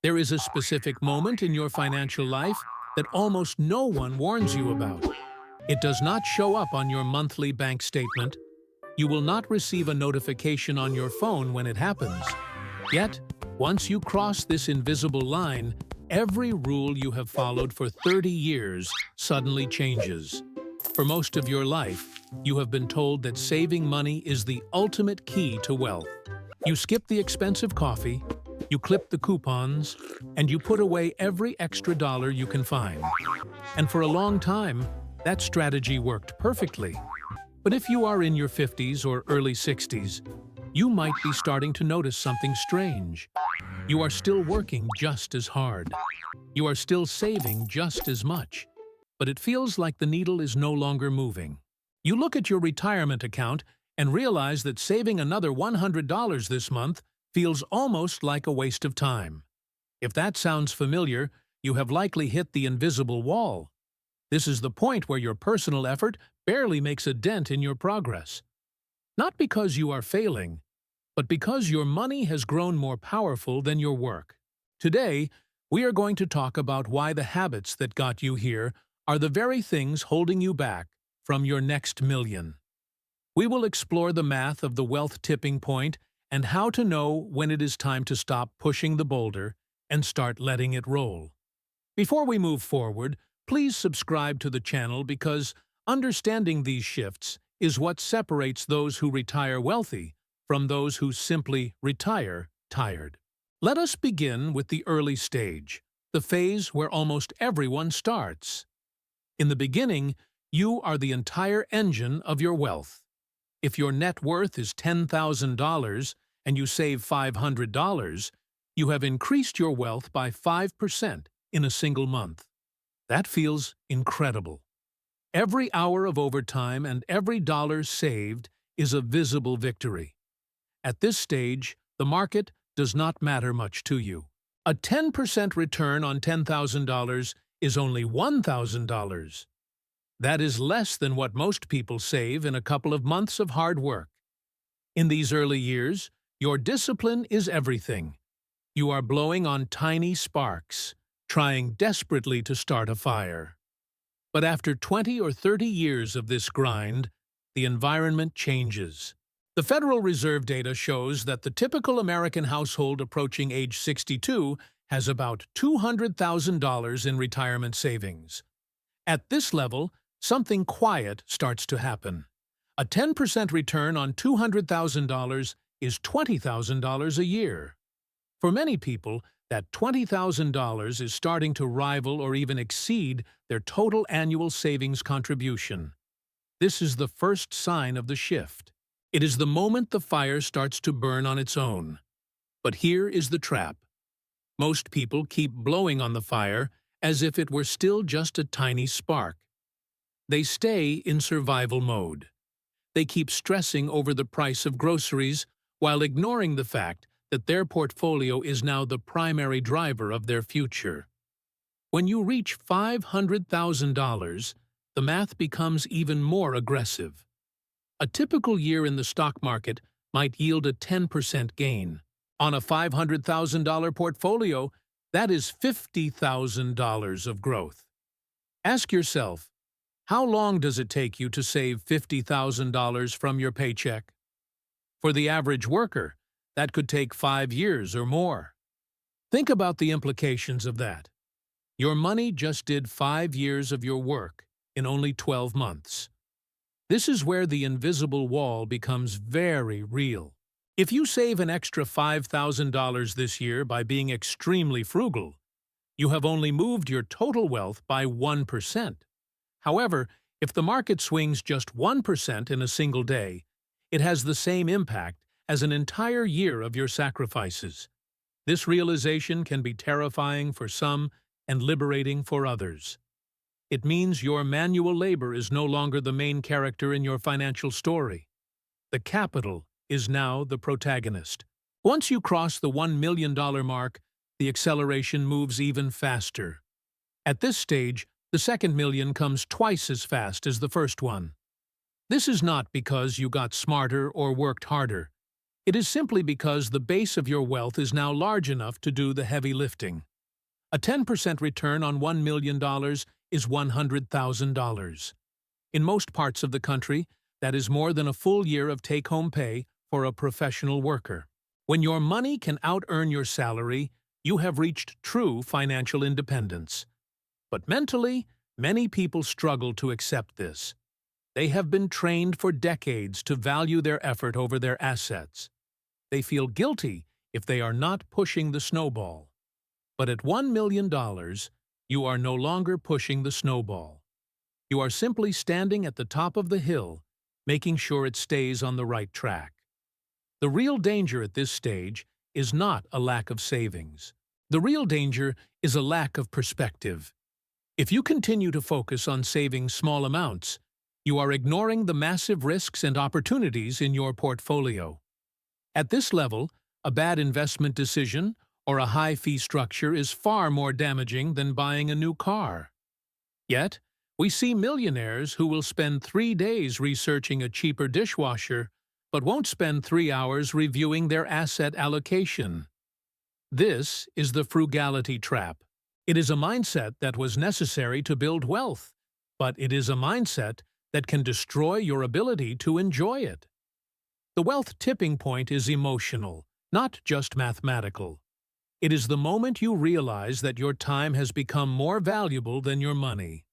There is a specific moment in your financial life that almost no one warns you about. It does not show up on your monthly bank statement. You will not receive a notification on your phone when it happens. Yet, once you cross this invisible line, every rule you have followed for 30 years suddenly changes. For most of your life, you have been told that saving money is the ultimate key to wealth. You skip the expensive coffee, you clip the coupons, and you put away every extra dollar you can find. And for a long time, that strategy worked perfectly. But if you are in your 50s or early 60s, you might be starting to notice something strange. You are still working just as hard. You are still saving just as much. But it feels like the needle is no longer moving. You look at your retirement account and realize that saving another $100 this month feels almost like a waste of time. If that sounds familiar, you have likely hit the invisible wall. This is the point where your personal effort barely makes a dent in your progress. Not because you are failing, but because your money has grown more powerful than your work. Today, we are going to talk about why the habits that got you here are the very things holding you back from your next million. We will explore the math of the wealth tipping point and how to know when it is time to stop pushing the boulder and start letting it roll. Before we move forward, please subscribe to the channel because understanding these shifts is what separates those who retire wealthy from those who simply retire tired. Let us begin with the early stage, the phase where almost everyone starts. In the beginning, you are the entire engine of your wealth. If your net worth is $10,000 and you save $500, you have increased your wealth by 5% in a single month. That feels incredible. Every hour of overtime and every dollar saved is a visible victory. At this stage, the market does not matter much to you. A 10% return on $10,000 is only $1,000. That is less than what most people save in a couple of months of hard work. In these early years, your discipline is everything. You are blowing on tiny sparks, trying desperately to start a fire. But after 20 or 30 years of this grind, the environment changes. The Federal Reserve data shows that the typical American household approaching age 62 has about $200,000 in retirement savings. At this level, something quiet starts to happen. A 10% return on $200,000 is $20,000 a year. For many people, that $20,000 is starting to rival or even exceed their total annual savings contribution. This is the first sign of the shift. It is the moment the fire starts to burn on its own. But here is the trap. Most people keep blowing on the fire as if it were still just a tiny spark. They stay in survival mode. They keep stressing over the price of groceries while ignoring the fact that their portfolio is now the primary driver of their future. When you reach $500,000, the math becomes even more aggressive. A typical year in the stock market might yield a 10% gain. On a $500,000 portfolio, that is $50,000 of growth. Ask yourself, how long does it take you to save $50,000 from your paycheck? For the average worker, that could take 5 years or more. Think about the implications of that. Your money just did 5 years of your work in only 12 months. This is where the invisible wall becomes very real. If you save an extra $5,000 this year by being extremely frugal, you have only moved your total wealth by 1%. However, if the market swings just 1% in a single day, it has the same impact as an entire year of your sacrifices. This realization can be terrifying for some and liberating for others. It means your manual labor is no longer the main character in your financial story. The capital is now the protagonist. Once you cross the $1 million mark, the acceleration moves even faster. At this stage, the second million comes twice as fast as the first one. This is not because you got smarter or worked harder. It is simply because the base of your wealth is now large enough to do the heavy lifting. A 10% return on $1 million is $100,000. In most parts of the country, that is more than a full year of take-home pay for a professional worker. When your money can out-earn your salary, you have reached true financial independence. But mentally, many people struggle to accept this. They have been trained for decades to value their effort over their assets. They feel guilty if they are not pushing the snowball. But at $1 million, you are no longer pushing the snowball. You are simply standing at the top of the hill, making sure it stays on the right track. The real danger at this stage is not a lack of savings. The real danger is a lack of perspective. If you continue to focus on saving small amounts, you are ignoring the massive risks and opportunities in your portfolio. At this level, a bad investment decision or a high fee structure is far more damaging than buying a new car. Yet, we see millionaires who will spend 3 days researching a cheaper dishwasher but won't spend 3 hours reviewing their asset allocation. This is the frugality trap. It is a mindset that was necessary to build wealth, but it is a mindset that can destroy your ability to enjoy it. The wealth tipping point is emotional, not just mathematical. It is the moment you realize that your time has become more valuable than your money.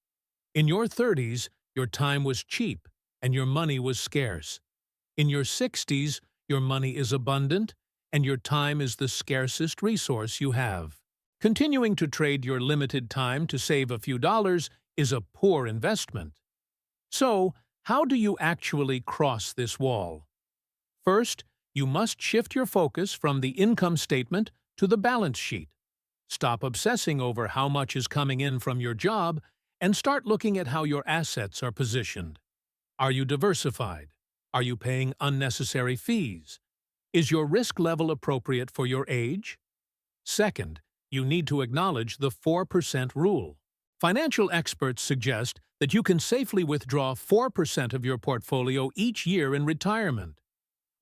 In your 30s, your time was cheap and your money was scarce. In your 60s, your money is abundant and your time is the scarcest resource you have. Continuing to trade your limited time to save a few dollars is a poor investment. So, how do you actually cross this wall? First, you must shift your focus from the income statement to the balance sheet. Stop obsessing over how much is coming in from your job and start looking at how your assets are positioned. Are you diversified? Are you paying unnecessary fees? Is your risk level appropriate for your age? Second, you need to acknowledge the 4% rule. Financial experts suggest that you can safely withdraw 4% of your portfolio each year in retirement.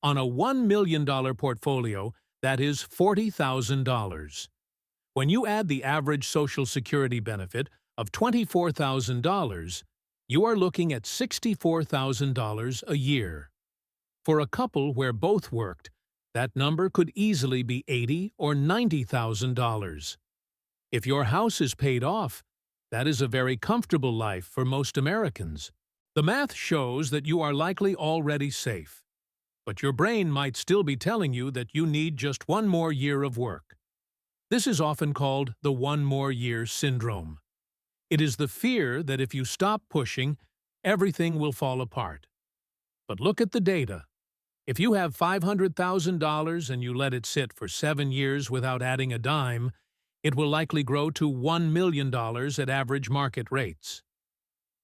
On a $1 million portfolio, that is $40,000. When you add the average Social Security benefit of $24,000, you are looking at $64,000 a year. For a couple where both worked, that number could easily be $80,000 or $90,000. If your house is paid off, that is a very comfortable life for most Americans. The math shows that you are likely already safe. But your brain might still be telling you that you need just one more year of work. This is often called the one more year syndrome. It is the fear that if you stop pushing, everything will fall apart. But look at the data. If you have $500,000 and you let it sit for 7 years without adding a dime, it will likely grow to $1 million at average market rates.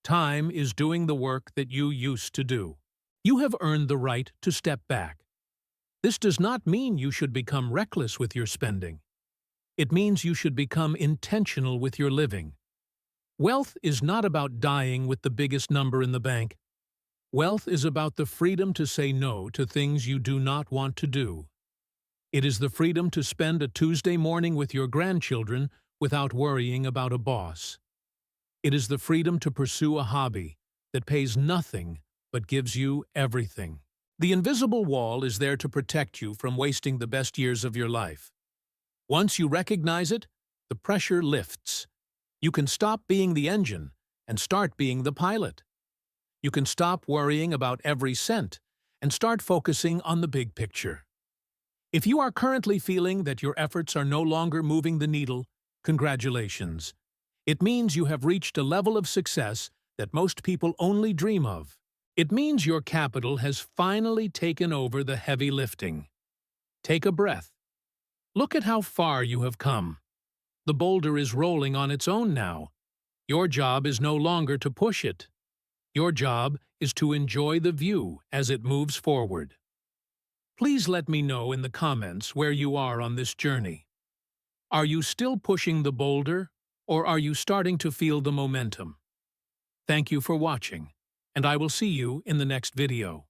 Time is doing the work that you used to do. You have earned the right to step back. This does not mean you should become reckless with your spending. It means you should become intentional with your living. Wealth is not about dying with the biggest number in the bank. Wealth is about the freedom to say no to things you do not want to do. It is the freedom to spend a Tuesday morning with your grandchildren without worrying about a boss. It is the freedom to pursue a hobby that pays nothing but gives you everything. The invisible wall is there to protect you from wasting the best years of your life. Once you recognize it, the pressure lifts. You can stop being the engine and start being the pilot. You can stop worrying about every cent and start focusing on the big picture. If you are currently feeling that your efforts are no longer moving the needle, congratulations. It means you have reached a level of success that most people only dream of. It means your capital has finally taken over the heavy lifting. Take a breath. Look at how far you have come. The boulder is rolling on its own now. Your job is no longer to push it. Your job is to enjoy the view as it moves forward. Please let me know in the comments where you are on this journey. Are you still pushing the boulder, or are you starting to feel the momentum? Thank you for watching, and I will see you in the next video.